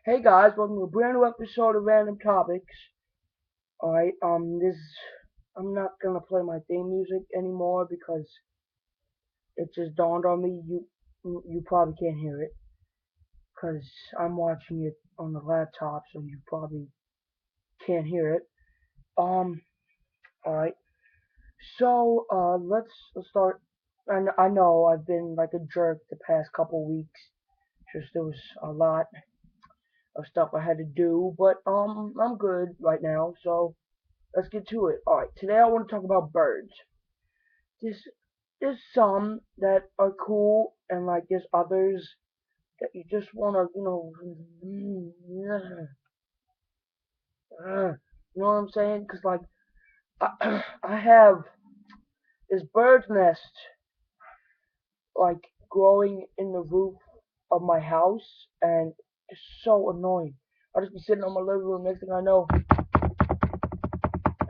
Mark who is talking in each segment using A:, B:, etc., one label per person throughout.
A: Hey guys, welcome to a brand new episode of Random Topics. Alright, I'm not gonna play my theme music anymore because it just dawned on me you probably can't hear it because I'm watching it on the laptop, so you probably can't hear it. Um, alright, so let's start. And I know I've been like a jerk the past couple weeks. Just there was a lot of stuff I had to do, but I'm good right now, so let's get to it. Alright, today I want to talk about birds. There's, there's some that are cool, and like there's others that you just want to, you know what I'm saying? Because like, I have this bird's nest, like, growing in the roof of my house, and it's so annoying. I'll just be sitting on my living room, next thing I know,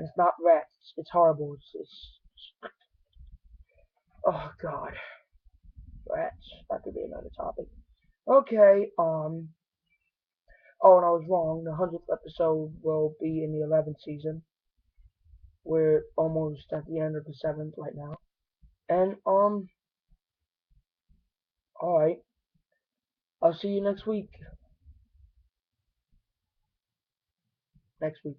A: it's not rats. It's horrible. Oh god. Rats. That could be another topic. Okay, oh, and I was wrong. The 100th episode will be in the 11th season. We're almost at the end of the 7th right now. And, alright. I'll see you next week. Next week.